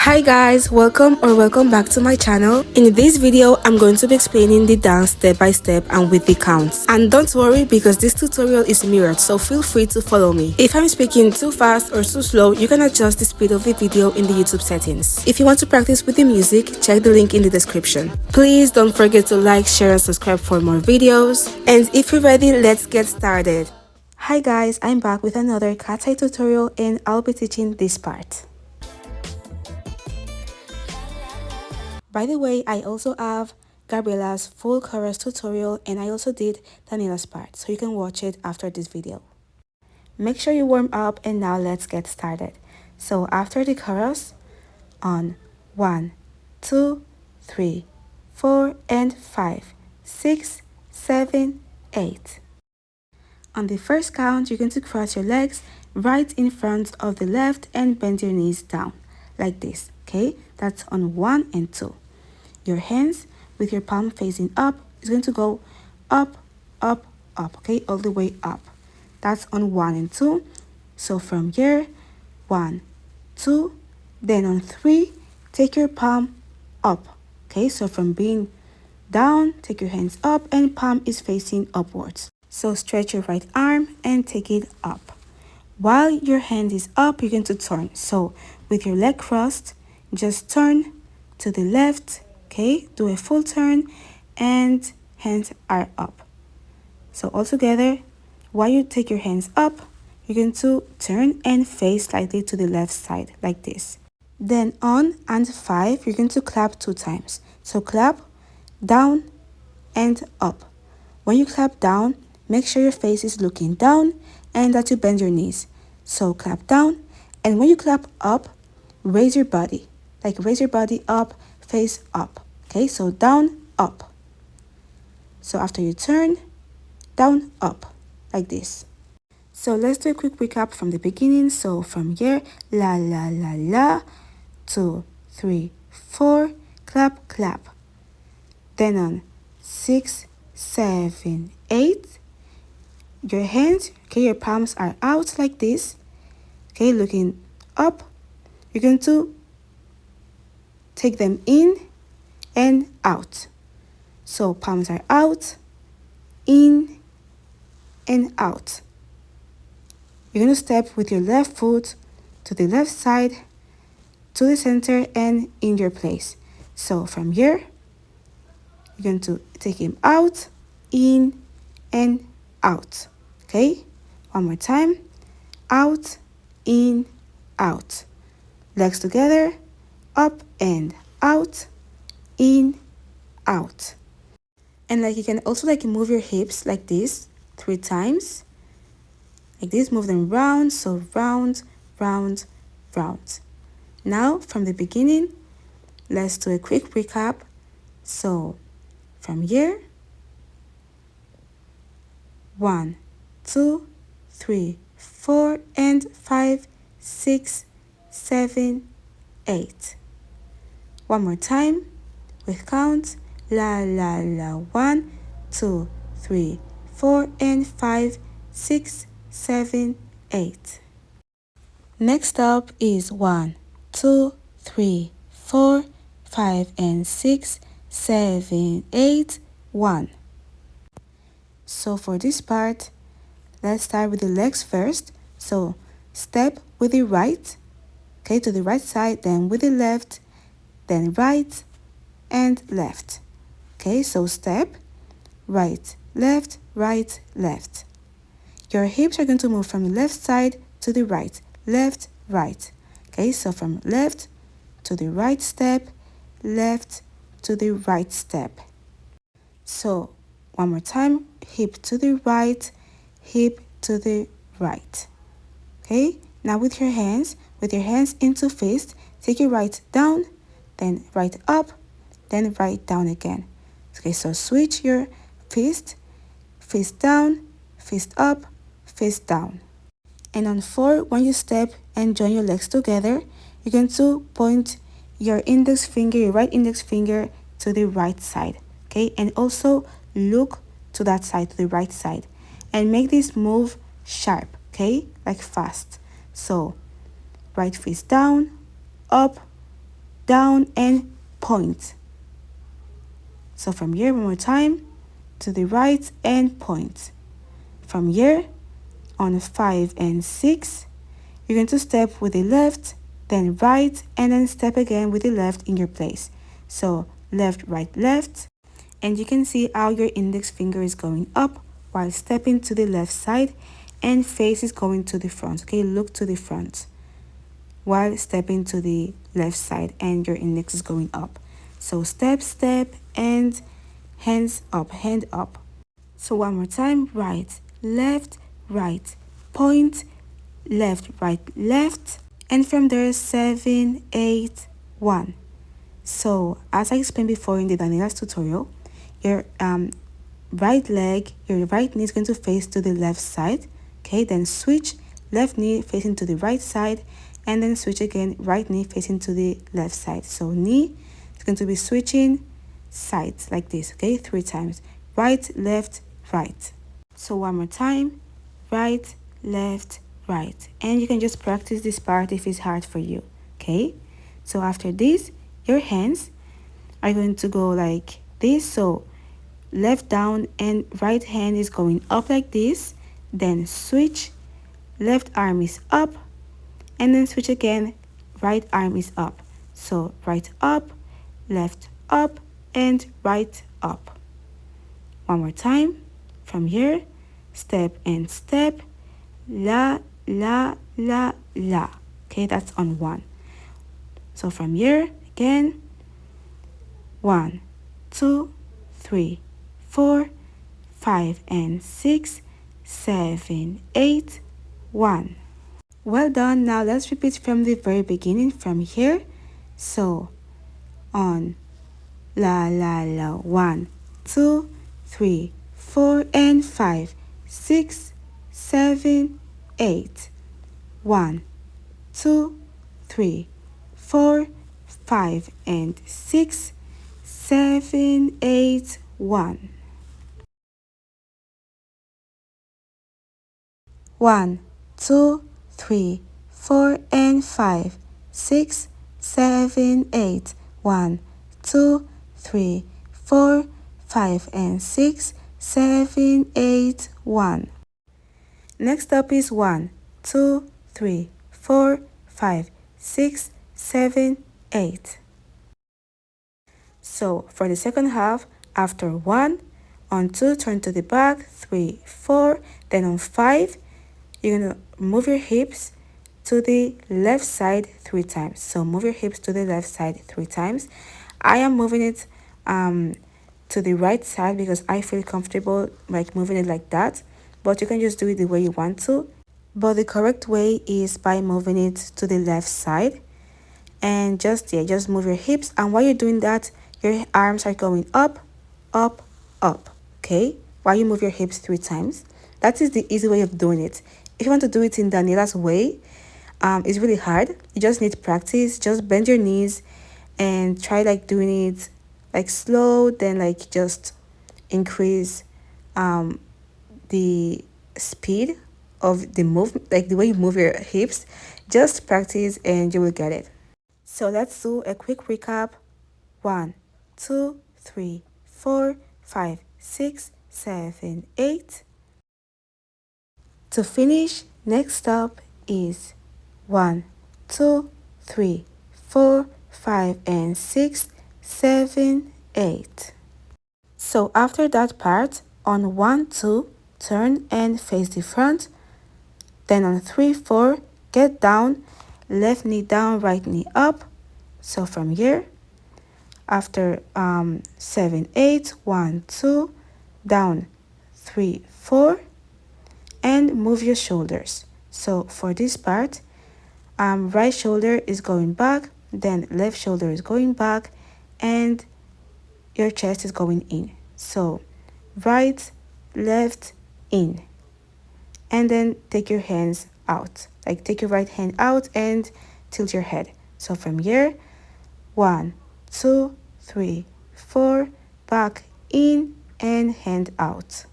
Hi guys, welcome back to my channel. In this video I'm going to be explaining the dance step by step and with the counts. And don't worry because this tutorial is mirrored, so feel free to follow me. If I'm speaking too fast or too slow, you can adjust the speed of the video in the YouTube settings. If you want to practice with the music, check the link in the description. Please don't forget to like, share and subscribe for more videos. And if you're ready, let's get started. Hi guys, I'm back with another KATSEYE tutorial and I'll be teaching this part. By the way, I also have Gabriela's full chorus tutorial and I also did Daniela's part, so you can watch it after this video. Make sure you warm up and now let's get started. So after the chorus, on 1, 2, 3, 4 and 5, 6, 7, 8. On the first count, you're going to cross your legs right in front of the left and bend your knees down like this, okay? That's on 1 and 2. Your hands with your palm facing up is going to go up, up, up, okay? All the way up. That's on 1 and 2. So from here, 1, 2, then on 3, take your palm up, okay? So from being down, take your hands up and palm is facing upwards. So stretch your right arm and take it up. While your hand is up, you're going to turn. So with your leg crossed, just turn to the left, okay? Do a full turn and hands are up. So all together, while you take your hands up, you're going to turn and face slightly to the left side like this. Then on and 5, you're going to clap 2 times. So clap down and up. When you clap down, make sure your face is looking down and that you bend your knees. So clap down, and when you clap up, raise your body. Like raise your body up, face up. Okay, so down, up. So after you turn, down, up, like this. So let's do a quick recap from the beginning. So from here, la, la, la, la, 2, 3, 4, clap, clap. Then on 6, 7, 8, your hands, okay, your palms are out like this, okay, looking up. You're going to take them in and out. So palms are out, in and out. You're going to step with your left foot to the left side, to the center and in your place. So from here, you're going to take him out, in and out. Okay, one more time, out, in, out. Legs together, up and out, in, out. And like you can also like move your hips like this 3 times. Like this, move them round, so round, round, round. Now from the beginning, let's do a quick recap. So from here, 1, 2, 3, 4 and 5, 6, 7, 8. One more time with count, la, la, la, 1, 2, 3, 4 and 5, 6, 7, 8. Next up is 1, 2, 3, 4, 5 and 6, 7, 8, 1. So for this part, let's start with the legs first. So step with the right, okay, to the right side, then with the left, then right and left. Okay, so step, right, left, right, left. Your hips are going to move from the left side to the right, left, right. Okay, so from left to the right step, left to the right step. So one more time, hip to the right, hip to the right. Okay, now with your hands into fist, take your right down, then right up, then right down again. Okay, so switch your fist, fist down, fist up, fist down. And on 4, when you step and join your legs together, you're going to point your index finger, your right index finger to the right side. Okay, and also look to that side, to the right side, and make this move sharp, okay, like fast. So right fist down, up, down, and point. So from here, one more time, to the right and point. From here, on 5 and 6, you're going to step with the left, then right, and then step again with the left in your place. So left, right, left. And you can see how your index finger is going up while stepping to the left side, and face is going to the front. Okay, look to the front while stepping to the left side, and your index is going up. So step, step, and hands up, hand up. So one more time, right, right, point, left, right, left, and from there 7, 8, 1. So as I explained before in the Daniela's tutorial, your right leg, your right knee is going to face to the left side. Okay, then switch, left knee facing to the right side, and then switch again, right knee facing to the left side. So knee is going to be switching sides like this. Okay, 3 times, right, left, right. So one more time, right, left, right. And you can just practice this part if it's hard for you. Okay, so after this, your hands are going to go like this. So left down and right hand is going up like this, then switch, left arm is up, and then switch again, right arm is up. So right up, left up, and right up. One more time. From here, step and step, la, la, la, la. Okay, that's on 1. So from here, again, 1, 2, 3, 4, 5, and 6, 7, 8, 1. Well done. Now let's repeat from the very beginning, from here. So on la, la, la, 1, 2, 3, 4, and 5, 6, 7, 8, 1, 2, 3, 4, 5, and 6, 7, 8, 1. 1, 2, 3, 4, and 5, 6, 7, 8, 1, 2, 3, 4, 5, and 6, 7, 8, 1. Next up is 1, 2, 3, 4, 5, 6, 7, 8. So for the second half, after 1, on 2, turn to the back, 3, 4, then on 5, you're going to move your hips to the left side 3 times. So move your hips to the left side 3 times. I am moving it to the right side because I feel comfortable like moving it like that, but you can just do it the way you want to. But the correct way is by moving it to the left side, and just move your hips, and while you're doing that, your arms are going up, up, up. Okay, while you move your hips 3 times. That is the easy way of doing it. If you want to do it in Daniela's way, it's really hard. You just need practice. Just bend your knees and try like doing it like slow, then like just increase the speed of the movement, like the way you move your hips. Just practice and you will get it. So let's do a quick recap. 1, 2, 3, 4, 5, 6, 7, 8. To finish, next up is 1, 2, 3, 4, 5, and 6, 7, 8. So after that part, on 1, 2, turn and face the front. Then on 3, 4, get down, left knee down, right knee up. So from here, after 7, 8, 1, 2, down, 3, 4, and move your shoulders. So for this part, right shoulder is going back, then left shoulder is going back, and your chest is going in. So right, left, in, and then take your hands out, like take your right hand out and tilt your head. So from here, 1, 2, 3, 4, back, in, and hand out.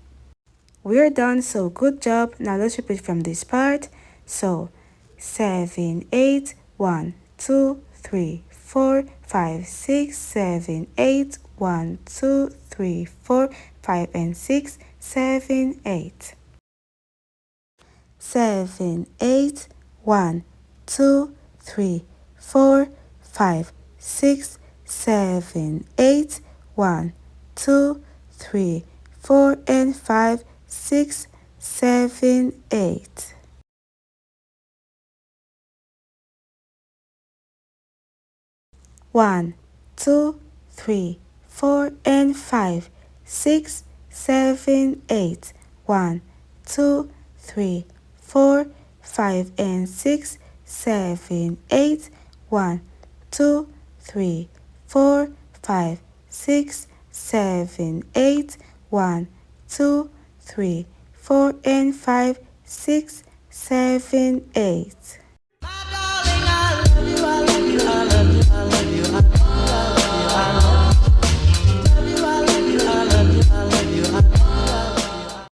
We're done, so good job. Now let's repeat from this part. So 7, 8, 1, 2, 3, 4, 5, 6, 7, 8. 1, 2, 3, 4, 5, and 6, 7, 8. 7, 8. 1, 2, 3, 4, 5, 6, 7, 8. 1, 2, 3, 4, and 5, 6, 7, 8. 1, 2, 3, 4, and 5, 6, 7, 8. 1, 2, 3, 4, 5, and 6, 7, 8. 1, 2, 3, 4, 5, 6, 7, 8. 1, 2, 3, 4, and 5, 6, 7, 8.